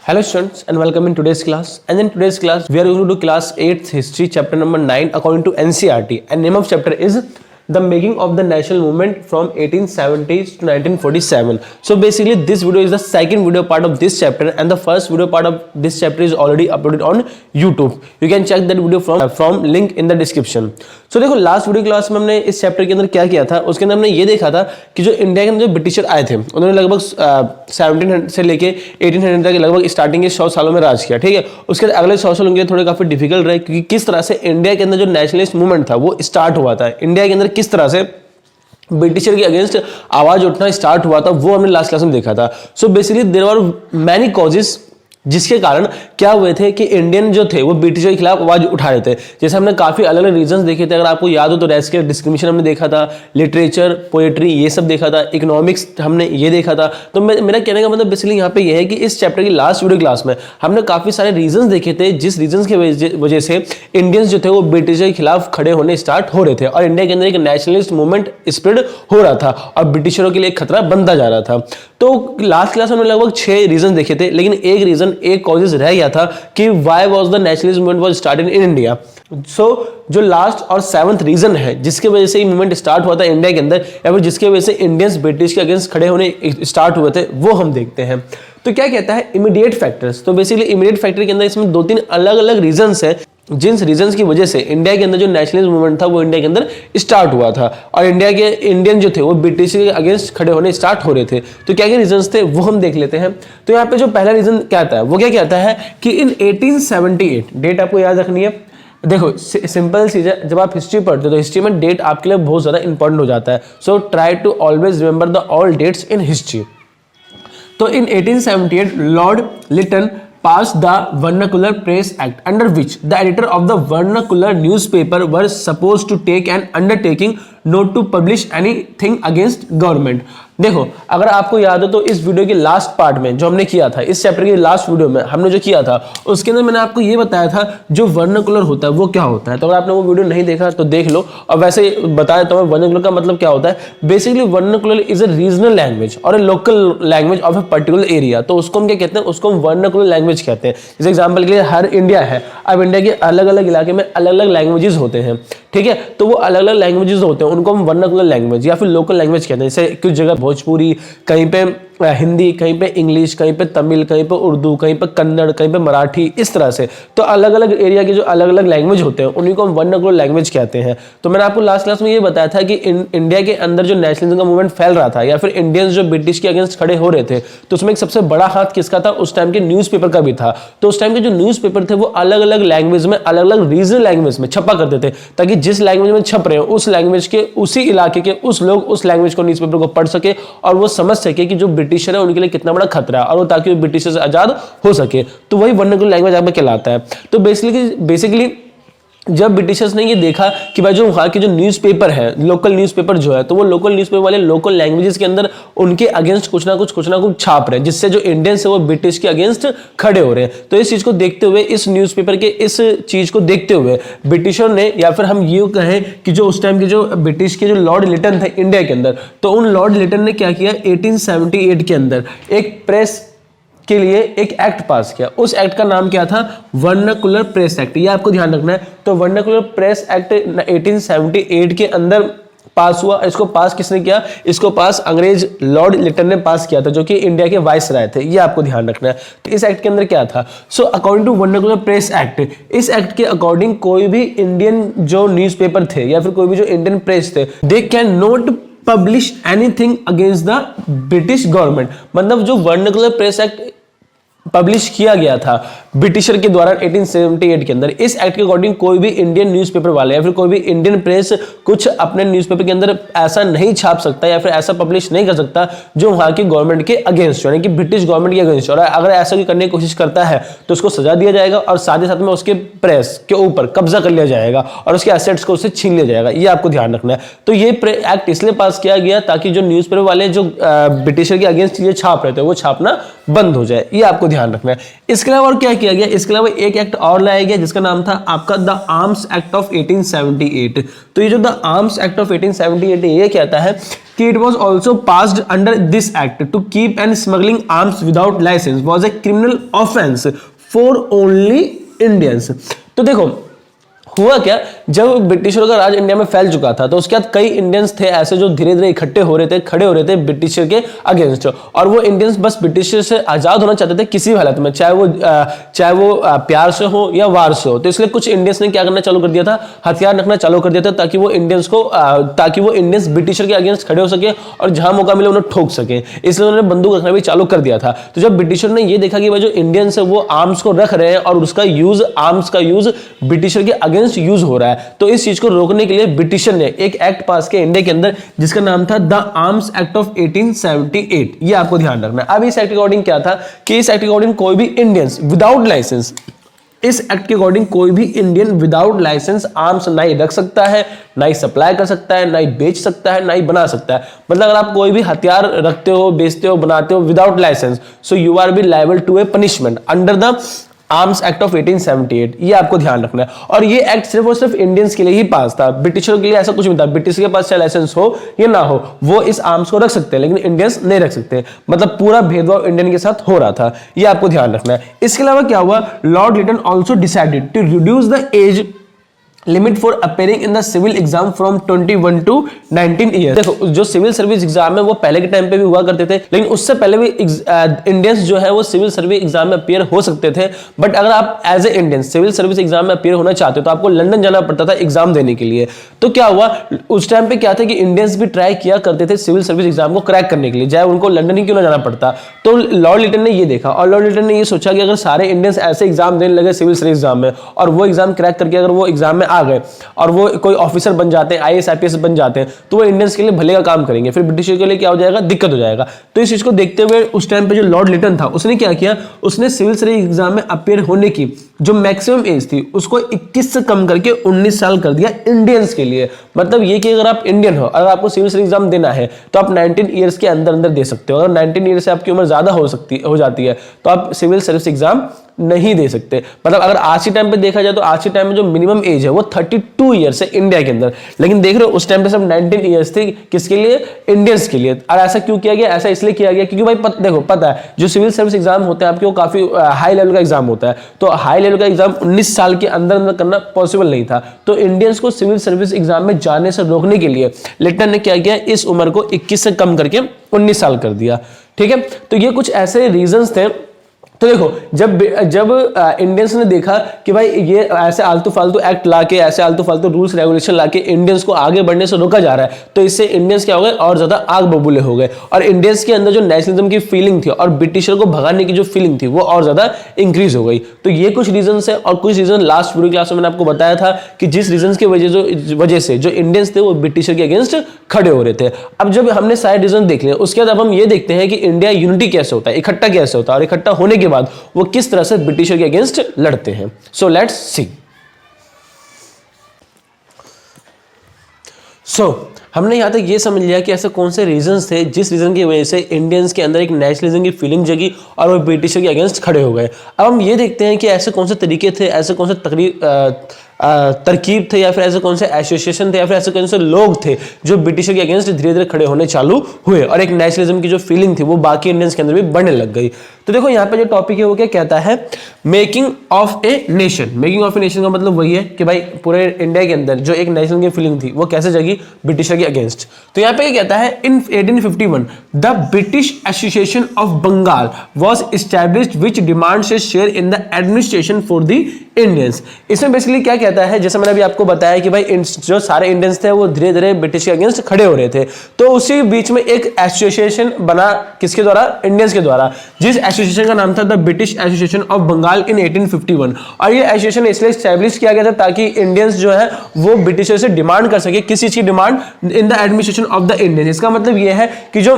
Hello students and welcome in today's class. And in today's class we are going to do class 8th history chapter number 9 according to NCERT, and name of chapter is the making of the national movement from 1870s to 1947. So basically this video is the second video part of this chapter and the first video part of this chapter is already uploaded on YouTube. You can check that video from link in the description. So देखो last video class में हमने इस chapter के अंदर क्या किया था, उसके अंदर हमने ये देखा था कि जो इंडिया के अंदर जो ब्रिटिशर आए थे उन्होंने लगभग 1700 से लेके 1800 तक लगभग स्टार्टिंग के 100 सालों में राज किया। ठीक है, उसके अगले 100 सालों के लिए थोड़े काफी डिफिकल्ट रहे क्योंकि किस तरह से इंडिया के अंदर जो नेशनलिस्ट मूवमेंट था वो स्टार्ट हुआ था, इंडिया के अंदर किस तरह से ब्रिटिशर के अगेंस्ट आवाज उठना स्टार्ट हुआ था वो हमने लास्ट क्लास में देखा था। So basically there are many causes जिसके कारण क्या हुए थे कि इंडियन जो थे वो ब्रिटिशर के खिलाफ आवाज उठा रहे थे। जैसे हमने काफी अलग अलग रीजंस देखे थे, अगर आपको याद हो तो रेसियल डिस्क्रिमिनेशन हमने देखा था, लिटरेचर, पोएट्री ये सब देखा था, इकोनॉमिक्स हमने ये देखा था। तो मेरा कहने का मतलब बेसिकली यहाँ पे ये है कि इस चैप्टर की लास्ट वीडियो क्लास में हमने काफी सारे रीजंस देखे थे जिस रीजंस की वजह से इंडियंस जो थे वो ब्रिटिशर के खिलाफ खड़े होने स्टार्ट हो रहे थे और इंडिया के अंदर एक नेशनलिस्ट मूवमेंट स्प्रेड हो रहा था और ब्रिटिशरों के लिए खतरा बनता जा रहा था। तो लास्ट क्लास में लगभग 6 रीजन देखे थे, लेकिन एक कॉजेस रह गया था कि why was the nationalist movement was started in India. So जो लास्ट और 7th रीजन है जिसके वजह से ये मूवमेंट स्टार्ट हुआ था इंडिया के अंदर या फिर जिसके वजह से इंडियंस ब्रिटिश के अगेंस्ट खड़े होने स्टार्ट हुए थे वो हम देखते हैं। तो क्या कहता है इमीडिएट फैक्टर्स। तो बेसिकली इमीडिएट फैक्टर के अंदर इसमें 2-3 अलग अलग रीजंस है जिन रीजंस की वजह से इंडिया के अंदर जो नेशनलिस्ट मूवमेंट था वो इंडिया के अंदर स्टार्ट हुआ था और इंडिया के इंडियन जो थे वो ब्रिटिश के अगेंस्ट खड़े होने स्टार्ट हो रहे थे। तो क्या क्या रीजंस थे वो हम देख लेते हैं। तो यहाँ पे जो पहला रीजन क्या आता है वो क्या कहता है कि इन 1878, डेट आपको याद रखनी है। देखो सिंपल चीज है, जब आप हिस्ट्री पढ़ते हो तो हिस्ट्री में डेट आपके लिए बहुत ज्यादा इंपॉर्टेंट हो जाता है। So try to always remember the all dates in history. तो in 1878 Lord Lytton passed the Vernacular Press Act, under which the editor of the vernacular newspaper were supposed to take an undertaking not to publish anything against government। देखो अगर आपको याद हो तो इस video के last part में जो हमने किया था, इस चैप्टर के लास्ट वीडियो में हमने जो किया था उसके अंदर मैंने आपको ये बताया था जो वर्नाकुलर होता है वो क्या होता है। तो अगर आपने वो वीडियो नहीं देखा तो देख लो। और वैसे बताया तो वर्नाकुलर का मतलब क्या होता है। Basically vernacular is a regional language और a local language of a particular area. तो उसको हम क्या कहते हैं, उसको हम वर्नाकुलर लैंग्वेज कहते हैं। जैसे एग्जाम्पल के लिए हर इंडिया है, अब इंडिया के अलग अलग इलाके में अलग अलग लैंग्वेजेस होते हैं। ठीक है, तो वो अलग अलग लैंग्वेजेस होते हैं उनको हम वर्नाकुलर लैंग्वेज या फिर लोकल लैंग्वेज कहते हैं। जैसे कुछ जगह भोजपुरी, कहीं पे हिंदी, कहीं पे इंग्लिश, कहीं पे तमिल, कहीं पे उर्दू, कहीं पे कन्नड़, कहीं पे मराठी, इस तरह से। तो अलग अलग एरिया के जो अलग अलग लैंग्वेज होते हैं उन्हीं को हम वर्नाकुलर लैंग्वेज कहते हैं। तो मैंने आपको लास्ट क्लास में ये बताया था कि इंडिया के अंदर जो नेशनलिज्म का मूवमेंट फैल रहा था या फिर इंडियंस जो ब्रिटिश के अगेंस्ट खड़े हो रहे थे तो उसमें एक सबसे बड़ा हाथ किसका था, उस टाइम के न्यूज़पेपर का भी था। तो उस टाइम के जो न्यूज़पेपर थे वो अलग अलग लैंग्वेज में, अलग अलग रीजनल लैंग्वेज में छपा करते थे ताकि जिस लैंग्वेज में छप रहे हो उस लैंग्वेज के, उसी इलाके के उस लोग उस लैंग्वेज को, न्यूज़पेपर को पढ़ सके और वो समझ सके कि जो ब्रिटिशर है उनके लिए कितना बड़ा खतरा है और वो ताकि वो ब्रिटिश से आजाद हो सके। तो वही वर्नाकुलर लैंग्वेज यहाँ पे कहलाता है। तो बेसिकली जब ब्रिटिशर्स ने ये देखा कि भाई जो वहाँ के जो न्यूज़पेपर है, लोकल न्यूज़पेपर जो है, तो वो लोकल न्यूज़पेपर वाले लोकल लैंग्वेजेस के अंदर उनके अगेंस्ट कुछ ना कुछ छाप रहे हैं जिससे जो इंडियंस है वो ब्रिटिश के अगेंस्ट खड़े हो रहे हैं। तो इस चीज को देखते हुए, इस न्यूज़पेपर के इस चीज को देखते हुए ब्रिटिशर ने, या फिर हम ये कहें कि जो उस टाइम के जो ब्रिटिश के जो लॉर्ड लिटन थे इंडिया के अंदर, तो उन लॉर्ड लिटन ने क्या किया, 1878 के अंदर एक प्रेस के लिए एक एक्ट पास किया। उस एक्ट का नाम क्या था, वर्नाकुलर प्रेस एक्ट। ये आपको ध्यान रखना है। तो वर्नाकुलर प्रेस एक्ट 1878 के अंदर पास हुआ। इसको पास किसने किया, इसको पास अंग्रेज लॉर्ड लिटन ने पास किया था जो कि इंडिया के वाइसराय थे। ये आपको ध्यान रखना है। तो इस एक्ट के अंदर क्या था, so according to vernacular press act, इस एक्ट के अकॉर्डिंग कोई भी इंडियन जो न्यूज़पेपर थे या फिर कोई भी जो इंडियन प्रेस थे, they can not publish anything against the British government. मतलब जो वर्नाकुलर प्रेस एक्ट पब्लिश किया गया था ब्रिटिशर के द्वारा 1878 के अंदर, इस एक्ट के अकॉर्डिंग कोई भी इंडियन न्यूज़पेपर वाले या फिर कोई भी इंडियन प्रेस कुछ अपने न्यूज़पेपर के अंदर ऐसा नहीं छाप सकता या फिर ऐसा पब्लिश नहीं कर सकता जो वहां की गवर्नमेंट के अगेंस्ट, यानी कि ब्रिटिश गवर्नमेंट के अगेंस्ट। और अगर ऐसा करने की कोशिश करता है तो उसको सजा दिया जाएगा और साथ ही साथ में उसके प्रेस के ऊपर कब्जा कर लिया जाएगा और उसके एसेट्स को उससे छीन लिया जाएगा। ये आपको ध्यान रखना है। तो ये एक्ट इसलिए पास किया गया ताकि जो न्यूज़पेपर वाले जो ब्रिटिशर के अगेंस्ट चीजें छाप रहे थे वो छापना बंद हो जाए। ये आपको ध्यान रखना है। इसके अलावा और क्या किया गया, इसके अलावा एक एक्ट और लाया गया जिसका नाम था आपका द आर्म्स एक्ट ऑफ 1878। तो ये जो द आर्म्स एक्ट ऑफ 1878 ये कहता है कि it was also passed under this act to keep and smuggling arms without license was a criminal offence for only Indians. तो देखो हुआ क्या, जब ब्रिटिशरों का राज इंडिया में फैल चुका था तो उसके बाद कई इंडियंस थे ऐसे जो धीरे धीरे इकट्ठे हो रहे थे, खड़े हो रहे थे ब्रिटिशर के अगेंस्ट, और वो इंडियंस बस ब्रिटिशर से आजाद होना चाहते थे किसी भी हालत में, चाहे वो प्यार से हो या वार से हो। तो इसलिए कुछ इंडियंस ने क्या करना चालू कर दिया था, हथियार रखना चालू कर दिया था ताकि वो इंडियंस ब्रिटिशर के अगेंस्ट खड़े हो सके और जहां मौका मिले उन्हें ठोक सके, इसलिए उन्होंने बंदूक रखना भी चालू कर दिया था। तो जब ब्रिटिशर ने ये देखा कि भाई जो इंडियंस है वो आर्म्स को रख रहे हैं और उसका यूज, आर्म्स का यूज ब्रिटिशर के अगेंस्ट यूज हो रहा है, तो इस चीज को रोकने के लिए ब्रिटिशर ने एक एक्ट पास किया इंडिया के अंदर जिसका नाम था द आर्म्स एक्ट ऑफ 1878। ये आपको ध्यान रखना है। अब इस एक्ट के अकॉर्डिंग क्या था कि इस एक्ट के अकॉर्डिंग कोई भी इंडियंस विदाउट लाइसेंस, इस एक्ट के अकॉर्डिंग कोई भी इंडियन विदाउट लाइसेंस आर्म्स ना ही रख सकता है, ना ही सप्लाई कर सकता है, ना ही बेच सकता है, ना ही बना सकता है। मतलब अगर आप कोई भी हथियार रखते हो, बेचते हो, बनाते हो without license, so you are be liable to a punishment under the arms act of 1878। ये आपको ध्यान रखना है। और ये एक्ट सिर्फ और सिर्फ इंडियंस के लिए ही पास था, ब्रिटिशरों के लिए ऐसा कुछ नहीं था। ब्रिटिश के पास चाहे लाइसेंस हो या ना हो, वो इस आर्म्स को रख सकते हैं, लेकिन इंडियंस नहीं रख सकते। मतलब पूरा भेदभाव इंडियन के साथ हो रहा था, ये आपको ध्यान रखना है। इसके अलावा क्या हुआ, Lord Lytton also decided to reduce the age limit for appearing in the civil exam from 21 to 19 years. देखो जो सिविल सर्विस एग्जाम है वो पहले के टाइम पे भी हुआ करते थे, लेकिन उससे पहले भी इंडियंस जो है वो सिविल सर्विस एग्जाम में अपियर हो सकते थे। बट अगर आप as a Indian civil service exam में अपियर होना चाहते हो तो आपको लंदन जाना पड़ता था एग्जाम देने के लिए। तो क्या हुआ, उस टाइम पे क्या था कि इंडियंस भी ट्राई किया करते थे सिविल सर्विस एग्जाम को क्रैक करने के लिए, चाहे उनको लंदन ही क्यों ना जाना पड़ता। तो लॉर्ड लिटन ने ये देखा और लॉर्ड लिटन ने ये सोचा कि अगर सारे इंडियंस ऐसे एग्जाम देने लगे सिविल सर्विस एग्जाम में और वो एग्जाम क्रैक करके अगर वो एग्जाम में आ गए और वो कोई ऑफिसर बन जाते हैं, आईएएस आईपीएस बन जाते हैं, तो वो इंडियंस के लिए भले का काम करेंगे, फिर ब्रिटिशर के लिए क्या हो जाएगा, दिक्कत हो जाएगा। तो इस चीज को देखते हुए उस टाइम पे जो लॉर्ड लिटन था उसने क्या किया, उसने सिविल सर्विस एग्जाम में अपियर होने की जो मैक्सिमम एज थी उसको 21 से कम करके 19 साल कर दिया इंडियंस के लिए। मतलब ये कि अगर आप इंडियन हो, अगर आपको सिविल सर्विस एग्जाम देना है तो आप 19 ईयर्स के अंदर अंदर दे सकते हो। अगर 19 ईयर से आपकी उम्र ज्यादा हो जाती है तो आप सिविल सर्विस एग्जाम नहीं दे सकते। मतलब अगर आज के टाइम पे देखा जाए तो आज के टाइम में जो मिनिमम एज है वो 32 ईयर्स है इंडिया के अंदर, लेकिन देख रहे हो उस टाइम पे सब 19 ईयर्स थे, किसके लिए, इंडियंस के लिए। और ऐसा क्यों किया गया, ऐसा इसलिए किया गया क्योंकि भाई देखो पता है जो सिविल सर्विस एग्जाम होते हैं आपके वो काफी हाई लेवल का एग्जाम होता है, तो हाई लेवल का एग्जाम 19 साल के अंदर अंदर करना पॉसिबल नहीं था। तो इंडियंस को सिविल सर्विस एग्जाम में जाने से रोकने के लिए लिटन ने क्या किया, इस उम्र को 21 से कम करके 19 साल कर दिया। ठीक है, तो ये कुछ ऐसे रीजंस थे। तो देखो जब इंडियंस ने देखा कि भाई ये ऐसे आलतू फालतू एक्ट लाके, ऐसे आलतू फालतू रूल्स रेगुलेशन लाके इंडियंस को आगे बढ़ने से रोका जा रहा है, तो इससे इंडियंस क्या हो गए और ज्यादा आग बबूले हो गए और इंडियंस के अंदर जो नेशनलिज्म की फीलिंग थी और ब्रिटिशर को भगाने की जो फीलिंग थी वो और ज्यादा इंक्रीज हो गई। तो ये कुछ रीजन है और कुछ रीजन लास्ट पूरी क्लास में मैंने आपको बताया था कि जिस रीजन की वजह से जो इंडियंस थे वो ब्रिटिशर के अगेंस्ट खड़े हो रहे थे। अब जब हमने सारे रीजन देख लिए उसके बाद अब हम ये देखते हैं कि इंडिया यूनिटी कैसे होता है, इकट्ठा कैसे होता है और इकट्ठा होने के बाद वो किस तरह से ब्रिटिशर के अगेंस्ट लड़ते हैं। So let's see. हमने यहां तक ये समझ लिया कि ऐसे कौन से रीजंस थे जिस रीजन की वजह से इंडियंस के अंदर एक नेशनलिज्म की फीलिंग जगी और वो ब्रिटिशर के अगेंस्ट खड़े हो गए। अब हम ये देखते हैं कि ऐसे कौन से तरीके थे, ऐसे कौन से तरकीब थे या फिर ऐसे कौन से एसोसिएशन थे या फिर ऐसे कौन से लोग थे जो ब्रिटिशर के अगेंस्ट धीरे धीरे खड़े होने चालू हुए और एक नेशनलिज्म की जो फीलिंग थी वो बाकी इंडियंस के अंदर भी बढ़ने लग गई। तो देखो यहाँ पे जो टॉपिक है वो क्या कहता है, making of a nation. Making of a nation का मतलब वही है कि भाई पूरे इंडिया के अंदर जो एक नेशनल की फीलिंग थी वो कैसे जगी ब्रिटिशर के अगेंस्ट। तो यहाँ पे क्या कहता है, in 1851 the British association of Bengal was established which demands a share in the administration for the Indians. इसमें बेसिकली क्या कहता है, जैसे मैंने अभी आपको बताया कि भाई जो सारे इंडियंस थे वो धीरे धीरे ब्रिटिश के अगेंस्ट खड़े हो रहे थे, तो उसी बीच में एक एसोसिएशन बना किसके द्वारा, इंडियंस के द्वारा, जिस एसोसिएशन का नाम था the British association of Bengal in 1851। और ये एसोसिएशन इसलिए एस्टैब्लिश किया गया था ताकि इंडियंस जो है वो ब्रिटिशर से डिमांड कर सके, किसी चीज की demand in the administration of the Indian. इसका मतलब ये है कि जो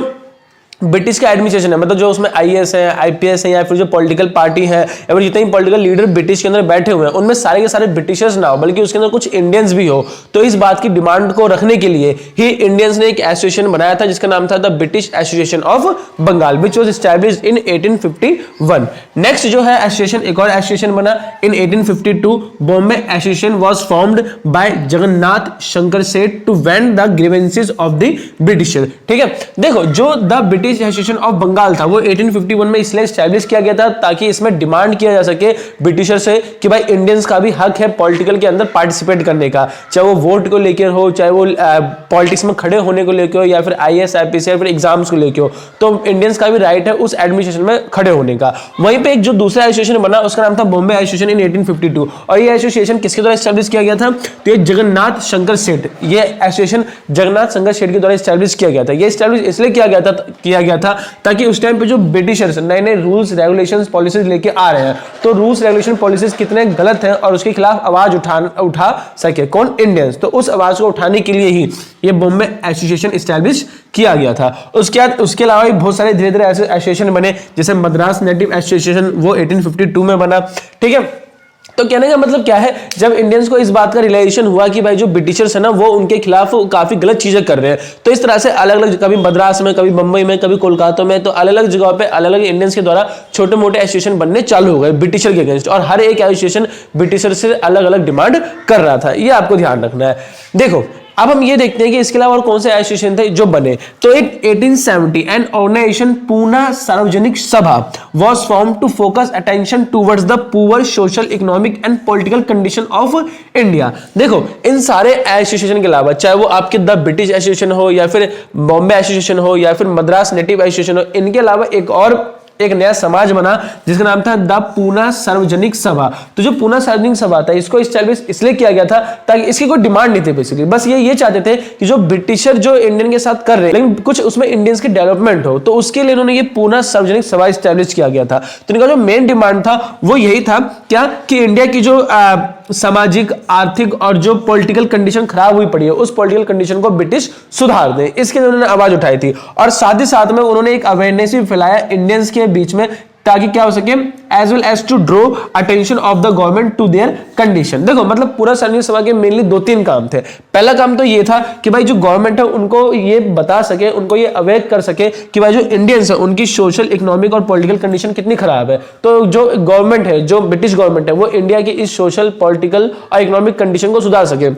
ब्रिटिश का एडमिनिस्ट्रेशन है, मतलब जो उसमें आईएएस है, आईपीएस है, या फिर जो पॉलिटिकल पार्टी है या फिर जितने भी पॉलिटिकल लीडर ब्रिटिश के अंदर बैठे हुए हैं उनमें सारे के सारे ब्रिटिशर्स ना हो बल्कि उसके अंदर कुछ इंडियंस भी हो। तो इस बात की डिमांड को रखने के लिए ही इंडियंस ने एक एसोसिएशन बनाया था जिसका नाम था the British association of Bengal, which was established in 1851। Next जो है एसोसिएशन, एक और एसोसिएशन बना in 1852। Bombay association was formed by Jagannath Shankar Seth to vend the grievances of the Britisher. ठीक है, देखो जो the British association of Bengal था वो 1851 में इसलिए एस्टैब्लिश किया गया था ताकि इसमें डिमांड किया जा सके ब्रिटिशर से कि भाई इंडियंस का भी हक है पॉलिटिकल के अंदर पार्टिसिपेट करने का, चाहे वो वोट को लेकर हो, चाहे वो पॉलिटिक्स में खड़े होने को लेकर हो, या फिर आईएएस आईपीएस या फिर एग्जाम्स को लेकर हो, तो इंडियंस का भी राइट है उस एडमिनिस्ट्रेशन में खड़े होने का। वहीं पे एक जो दूसरा एसोसिएशन बना उसका नाम था बॉम्बे एसोसिएशन इन 1852, और ये एसोसिएशन किसके द्वारा एस्टैब्लिश किया गया था? तो ये जगन्नाथ शंकर सेठ, ये एसोसिएशन जगन्नाथ शंकर सेठ के द्वारा एस्टैब्लिश किया गया था। ये एस्टैब्लिश इसलिए किया गया था ताकि उस टाइम पे जो ब्रिटिशर्स नए नए रूल्स रेगुलेशंस पॉलिसीज लेके आ रहे हैं, तो रूल्स रेगुलेशन पॉलिसीज कितने गलत हैं और उसके खिलाफ आवाज उठा सके कौन? इंडियंस। तो उस आवाज को उठाने के लिए ही ये बॉम्बे एसोसिएशन एस्टैब्लिश किया गया था। उसके अलावा भी बहुत सारे धीरे धीरे ऐसे एसोसिएशन बने, जैसे मद्रास नेटिव एसोसिएशन वो 1852 में बना। ठीक है, तो कहने का मतलब क्या है, जब इंडियंस को इस बात का रियलाइजेशन हुआ कि भाई जो ब्रिटिशर्स है ना वो उनके खिलाफ काफी गलत चीजें कर रहे हैं, तो इस तरह से अलग अलग, कभी मद्रास में, कभी मुंबई में, कभी कोलकाता में, तो अलग अलग जगहों पे अलग अलग इंडियंस के द्वारा छोटे मोटे एसोसिएशन बनने चालू हो गए ब्रिटिशर के अगेंस्ट, और हर एक एसोसिएशन ब्रिटिशर से अलग अलग डिमांड कर रहा था। ये आपको ध्यान रखना है। देखो अब हम ये देखते हैं कि इसके अलावा और कौन से एसोसिएशन थे जो बने। तो इन 1870 N organisation Poona Sarvajanik Sabha was form to focus attention towards the poor social, economic and political condition of India. देखो इन सारे एसोसिएशन के अलावा, चाहे वो आपके द ब्रिटिश एसोसिएशन हो या फिर बॉम्बे एसोसिएशन हो या फिर मद्रास नेटिव एसोसिएशन हो, इनके अलावा एक नया समाज बना जिसका नाम था द पूना सार्वजनिक सभा। तो जो पूना सार्वजनिक सभा था इसको एस्टैब्लिश इसलिए किया गया था ताकि इसकी कोई डिमांड नहीं थी बेसिकली, बस ये चाहते थे कि जो ब्रिटिशर जो इंडियन के साथ कर रहे हैं लेकिन कुछ उसमें इंडियंस की डेवलपमेंट हो, तो उसके लिए उन्होंने ये पूना सार्वजनिक सभा एस्टैब्लिश किया गया था। तो इनका जो मेन डिमांड था वो यही था क्या कि इंडिया की जो सामाजिक, आर्थिक और जो पॉलिटिकल कंडीशन खराब हुई पड़ी है उस पॉलिटिकल कंडीशन को ब्रिटिश सुधार दें, इसके लिए उन्होंने आवाज उठाई थी। और साथ ही साथ में उन्होंने एक अवेयरनेस भी फैलाया इंडियंस के बीच में ताकि क्या हो सके, as well as to draw attention of the government to their condition. देखो मतलब पूरा सार्वजनिक सभा के मेनली 2-3 काम थे। पहला काम तो ये था कि भाई जो गवर्नमेंट है उनको ये बता सके, उनको ये अवेयर कर सके कि भाई जो इंडियंस है उनकी सोशल, इकोनॉमिक और पॉलिटिकल कंडीशन कितनी खराब है। तो जो गवर्नमेंट है, जो ब्रिटिश गवर्नमेंट है, वो इंडिया की इस सोशल, पॉलिटिकल और इकोनॉमिक कंडीशन को सुधार सके।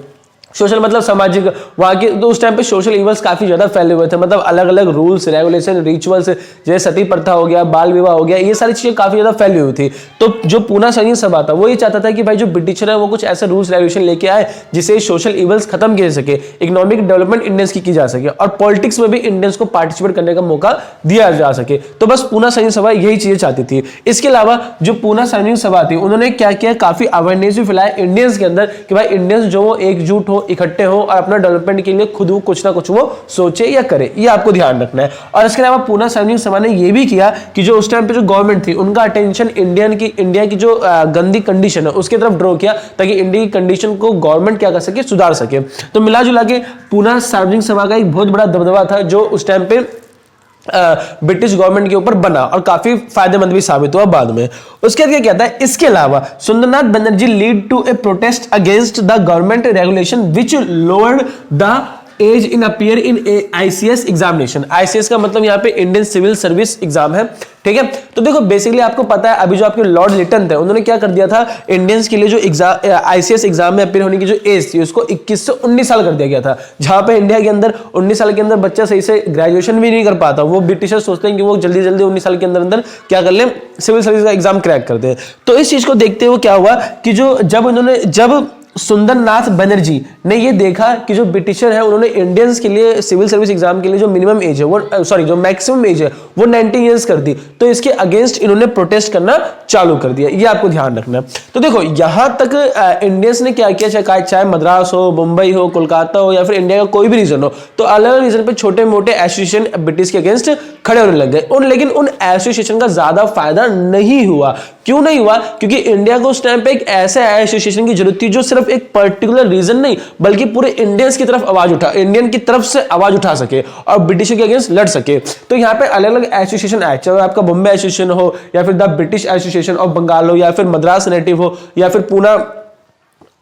सोशल मतलब सामाजिक, वहाँ के तो उस टाइम पे सोशल इवल्स काफी ज्यादा फैले हुए थे, मतलब अलग अलग रूल्स, रेगुलेशन, रिचुअल्स, जैसे सती प्रथा हो गया, बाल विवाह हो गया, ये सारी चीजें काफी ज्यादा फैली हुई थी। तो जो पूना सार्वजनिक सभा था वो ये चाहता था कि भाई जो ब्रिटिशर है वो कुछ ऐसे रूल्स रेगुलेशन लेके आए जिससे सोशल इवल्स खत्म किए सके, इकोनॉमिक डेवलपमेंट इंडियंस की जा सके और पॉलिटिक्स में भी इंडियंस को पार्टिसिपेट करने का मौका दिया जा सके। तो बस पूना सार्वजनिक सभा यही चीजें चाहती थी। इसके अलावा जो पूना सार्वजनिक सभा थी उन्होंने क्या किया, काफी अवेयरनेस भी फैलाया इंडियंस के अंदर कि भाई इंडियंस जो वो एकजुट हो, इकट्ठे हो और अपना डेवलपमेंट के लिए खुद कुछ ना कुछ वो सोचे या करे, ये आपको ध्यान रखना है। और इसके अलावा पूना सार्वजनिक सभा ने ये भी किया कि जो उस टाइम पे जो गवर्नमेंट थी उनका अटेंशन इंडिया की जो गंदी कंडीशन है उसके तरफ ड्रॉ किया ताकि इंडिया की कंडीशन को गवर्नमेंट क्या कर सके, सुधार सके। तो मिला जुला के पूना सार्वजनिक सभा का एक बहुत बड़ा दबदबा था जो उस टाइम पे ब्रिटिश गवर्नमेंट के ऊपर बना और काफी फायदेमंद भी साबित हुआ बाद में। उसके बाद क्या कहता है, इसके अलावा Sundarnath Banerjee lead to a protest against the government regulation which lowered the age in appear in ICS examination. ICS का मतलब यहाँ पे इंडियन सिविल सर्विस एग्जाम है, ठीक है। तो देखो बेसिकली आपको पता है अभी जो आपके लॉर्ड लिटन थे उन्होंने क्या कर दिया था, इंडियंस के लिए जो एग्जाम आईसीएस एग्जाम में अपीयर होने की जो एज थी उसको 21 से 19 साल कर दिया गया था। जहां पे इंडिया के अंदर 19 साल के अंदर बच्चा सही से ग्रेजुएशन भी नहीं कर पाता, वो ब्रिटिशर्स सोचते हैं कि वो जल्दी जल्दी 19 साल के अंदर अंदर क्या कर ले, सिविल सर्विस का एग्जाम क्रैक कर दे। तो इस चीज को देखते हुए क्या हुआ कि जब सुंदरनाथ बनर्जी ने ये देखा कि जो ब्रिटिशर है उन्होंने इंडियंस के लिए सिविल सर्विस एग्जाम के लिए जो मिनिमम एज है वो जो मैक्सिमम एज है वो 19 इयर्स कर दी, तो इसके अगेंस्ट इन्होंने प्रोटेस्ट करना चालू कर दिया। ये आपको ध्यान रखना है। तो देखो यहां तक इंडियंस ने क्या किया, चाहे मद्रास हो, मुंबई हो, कोलकाता हो या फिर इंडिया का कोई भी रीजन हो, तो अलग अलग रीजन पे छोटे मोटे एसोसिएशन ब्रिटिश के अगेंस्ट खड़े होने लग गए। लेकिन उन एसोसिएशन का ज्यादा फायदा नहीं हुआ। क्यों नहीं हुआ? क्योंकि इंडिया को उस टाइम पे एक ऐसे एसोसिएशन की जरूरत थी जो सिर्फ सिर्फ एक पर्टिकुलर रीजन नहीं बल्कि पूरे इंडियंस की तरफ आवाज उठा, इंडियन की तरफ से आवाज उठा सके और ब्रिटिशों के अगेंस्ट लड़ सके। तो यहाँ पे अलग अलग एसोसिएशन आए, चाहे आपका बॉम्बे एसोसिएशन हो या फिर the British association of Bengal हो या फिर मद्रास नेटिव हो या फिर पूना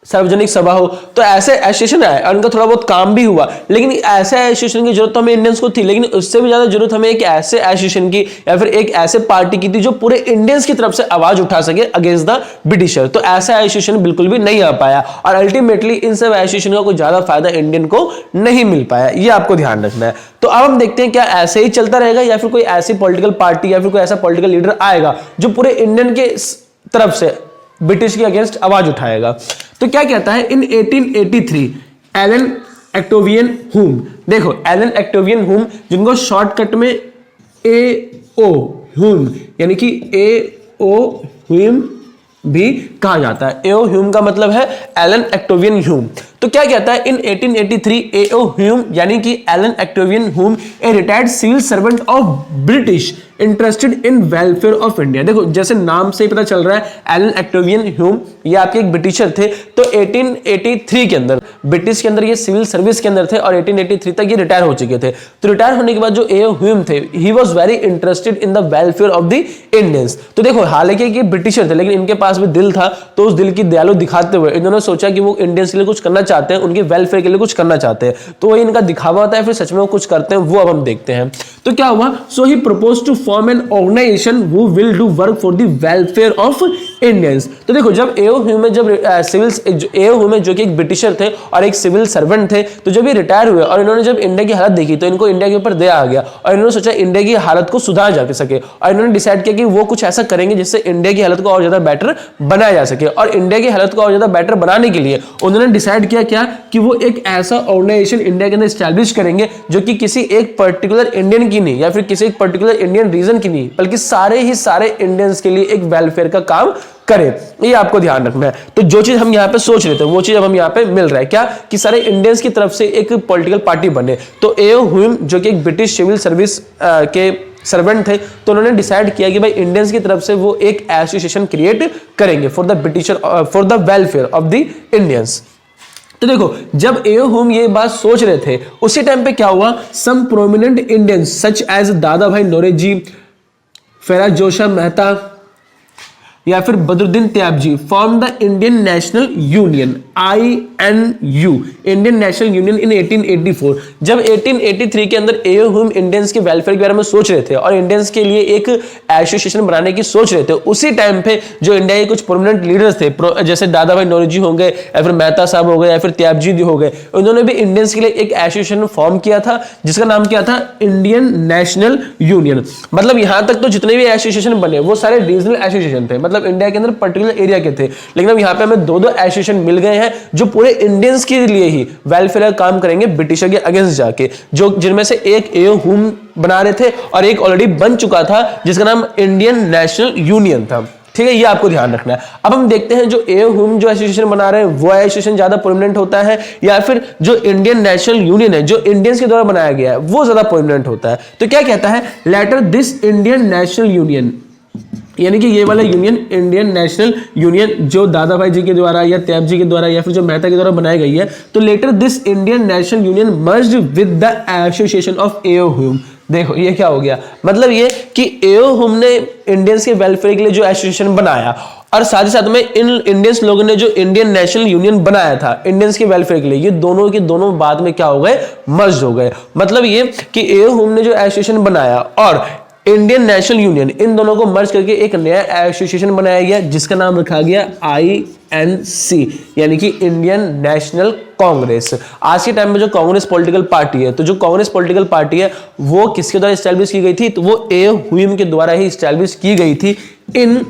सार्वजनिक सभा हो, तो ऐसे एसोसिएशन आए और उनका थोड़ा बहुत काम भी हुआ। लेकिन ऐसे एसोसिएशन की जरूरत तो हमें इंडियंस को थी, लेकिन उससे भी ज्यादा जरूरत हमें एक ऐसे एसोसिएशन की या फिर एक ऐसे पार्टी की थी जो पूरे इंडियंस की तरफ से आवाज उठा सके अगेंस्ट द ब्रिटिशर। तो ऐसा एसोसिएशन बिल्कुल भी नहीं आ पाया और अल्टीमेटली इन सब एसोसिएशन का कोई ज्यादा फायदा इंडियन को नहीं मिल पाया, ये आपको ध्यान रखना है। तो अब हम देखते हैं क्या ऐसे ही चलता रहेगा या फिर कोई ऐसी पॉलिटिकल पार्टी या फिर कोई ऐसा पॉलिटिकल लीडर आएगा जो पूरे इंडियन के तरफ से ब्रिटिश के अगेंस्ट आवाज उठाएगा। तो क्या कहता है इन 1883 एलन एक्टोवियन हुम, देखो एलन एक्टोवियन हुम जिनको शॉर्टकट में AO हुम यानी कि AO हुम भी कहा जाता है। AO ह्यूम का मतलब है एलन एक्टोवियन ह्यूम। तो क्या कहता है इन 1883 AO ह्यूम यानी कि Allan Octavian Hume a retired civil servant of British interested in welfare of India. देखो जैसे नाम से ही पता चल रहा है एलन एक्टोवियन ह्यूम ये आपके एक ब्रिटिशर थे। तो 1883 के अंदर ब्रिटिश के अंदर ये सिविल सर्विस के अंदर थे और 1883 तक ये रिटायर हो चुके थे। तो रिटायर होने के बाद जो AO ह्यूम थे he was very interested in the welfare of the Indians. तो देखो हालांकि ये ब्रिटिशर थे लेकिन इनके पास भी दिल था, तो उस दिल की दयालु दिखाते हुए इन्होंने सोचा कि वो इंडियंस के लिए कुछ करना चाहते हैं, उनके वेलफेयर के लिए कुछ करना चाहते हैं। तो वही इनका दिखावा होता है, फिर सच में वो कुछ करते हैं, वो अब हम देखते हैं। तो क्या हुआ, so he propose to form an organization who will do work for the welfare of Indians. तो देखो जब AO ह्यूम में जब AO ह्यूम में जो कि एक ब्रिटिशर थे और एक सिविल सर्वेंट थे, तो जब ये रिटायर हुए और इन्होंने जब इंडिया की हालत देखी तो इनको इंडिया के ऊपर दया आ गया और इन्होंने सोचा इंडिया की हालत को सुधार जा सके और इन्होंने डिसाइड किया कि वो कुछ ऐसा करेंगे जिससे इंडिया की हालत को और ज्यादा बेटर बनाया जा सके। और इंडिया की हालत को और ज्यादा बेटर बनाने के लिए उन्होंने डिसाइड किया क्या कि वो एक ऐसा ऑर्गेनाइजेशन इंडिया के अंदर स्टैब्लिश करेंगे जो कि किसी एक पर्टिकुलर इंडियन की नहीं या फिर किसी एक पर्टिकुलर इंडियन रीजन की नहीं बल्कि सारे ही सारे इंडियंस के लिए एक वेलफेयर का काम करे। ये आपको ध्यान रखना है। तो जो चीज हम यहाँ पे सोच रहे थे वो चीज अब हम यहाँ पे मिल रहा है क्या कि सारे इंडियंस की तरफ से एक पॉलिटिकल पार्टी बने। तो AO ह्यूम जो कि एक ब्रिटिश सिविल सर्विस के सर्वेंट थे, तो उन्होंने डिसाइड किया कि भाई इंडियंस की तरफ से वो एक एसोसिएशन क्रिएट करेंगे for the britisher for the welfare of the Indians. तो देखो जब AO ह्यूम ये बात सोच रहे थे उसी टाइम पे क्या हुआ, some prominent Indians such as Dadabhai Naoroji, Pherozeshah Mehta या फिर Badruddin Tyabji form the Indian national Union INU Indian national Union in 1884। जब 1883 के अंदर AO ह्यूम इंडियंस के वेलफेयर के बारे में सोच रहे थे और इंडियंस के लिए एक एसोसिएशन बनाने की सोच रहे थे, उसी टाइम पे जो इंडिया के कुछ प्रोमिनेंट लीडर्स थे जैसे दादा भाई नौरोजी हो गए या फिर मेहता साहब हो गए या फिर त्याबजी हो गए, उन्होंने भी इंडियंस के लिए एक एसोसिएशन फॉर्म किया था जिसका नाम क्या था, इंडियन नेशनल यूनियन। मतलब यहां तक तो जितने भी एसोसिएशन बने वो सारे रीजनल एसोसिएशन थे, मतलब इंडिया के अंदर पर्टिकुलर एरिया के थे। लेकिन अब यहाँ पे हमें दो एसोसिएशन मिल गए हैं जो पूरे इंडियंस के लिए ही वेलफेयर का काम करेंगे ब्रिटिशर के अगेंस्ट जाके, जो जिनमें से एक AO ह्यूम बना रहे थे और एक ऑलरेडी बन चुका था जिसका नाम इंडियन नेशनल यूनियन था। ठीक है, ये आपको ध्यान रखना है। अब हम देखते हैं जो AO ह्यूम जो एसोसिएशन बना रहे हैं वो एसोसिएशन ज्यादा प्रोमिनेंट होता है या फिर जो इंडियन नेशनल यूनियन है जो इंडियंस के द्वारा बनाया गया है वो ज्यादा प्रोमिनेंट होता है। तो क्या कहता है, later this Indian national union यानी कि ये वाला यूनियन इंडियन नेशनल यूनियन जो दादा भाई जी के द्वारा या त्याब जी के द्वारा या फिर जो मेहता के द्वारा बनाई गई है, तो later this Indian national union merged with the association of AO Hume. देखो ये क्या हो गया, मतलब ये कि AO ह्यूम ने इंडियंस के वेलफेयर के लिए जो एसोसिएशन बनाया और साथ ही साथ में इन इंडियंस लोगों ने जो इंडियन नेशनल यूनियन बनाया था इंडियंस के वेलफेयर के लिए, ये दोनों के दोनों बाद में क्या हो गए, मर्ज हो गए। मतलब ये कि AO ह्यूम ने जो एसोसिएशन बनाया और इंडियन नेशनल यूनियन, इन दोनों को मर्ज करके एक नया एसोसिएशन बनाया गया जिसका नाम रखा गया INC यानी कि इंडियन नेशनल कांग्रेस। आज के टाइम में जो कांग्रेस पॉलिटिकल पार्टी है, तो जो कांग्रेस पॉलिटिकल पार्टी है वो किसके द्वारा एस्टैब्लिश की गई थी, तो वो AO ह्यूम के द्वारा ही एस्टैब्लिश की गई थी इन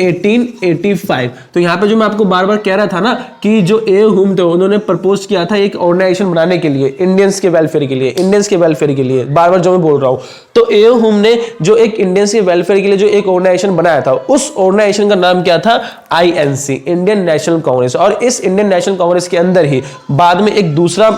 1885। तो यहाँ पे जो मैं आपको बार बार कह रहा था ना कि जो AO ह्यूम थे उन्होंने प्रपोज किया था एक ऑर्गेनाइजेशन बनाने के लिए इंडियंस के वेलफेयर के लिए, इंडियंस के वेलफेयर के लिए, बार बार जो मैं बोल रहा हूँ। तो AO ह्यूम ने जो एक इंडियंस के वेलफेयर के लिए जो एक ऑर्गेनाइजेशन बनाया था उस ऑर्गेनाइजेशन का नाम क्या था, INC इंडियन नेशनल कांग्रेस। और इस इंडियन नेशनल कांग्रेस के अंदर ही बाद में एक दूसरा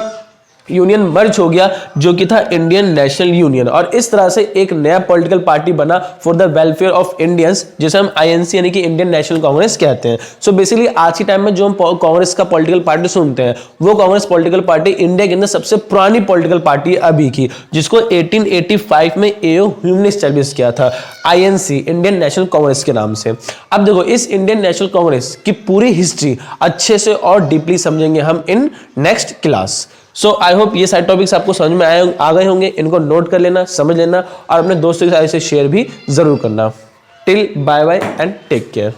यूनियन मर्ज हो गया जो कि था इंडियन नेशनल यूनियन, और इस तरह से एक नया पॉलिटिकल पार्टी बना for the welfare of Indians, जिसे हम आईएनसी यानी कि इंडियन नेशनल कांग्रेस कहते हैं। सो बेसिकली आज के टाइम में जो हम कांग्रेस का पॉलिटिकल पार्टी सुनते हैं वो कांग्रेस पॉलिटिकल पार्टी इंडिया के अंदर सबसे पुरानी पॉलिटिकल पार्टी अभी की, जिसको 1885 में एओ ह्यूम ने एस्टैब्लिश किया था आईएनसी इंडियन नेशनल कांग्रेस के नाम से। अब देखो इस इंडियन नेशनल कांग्रेस की पूरी हिस्ट्री अच्छे से और डीपली समझेंगे हम in next class. So I hope ये सारे टॉपिक्स आपको समझ में आ गए होंगे, इनको नोट कर लेना, समझ लेना और अपने दोस्तों के साथ इसे शेयर भी जरूर करना। Till bye bye and take care.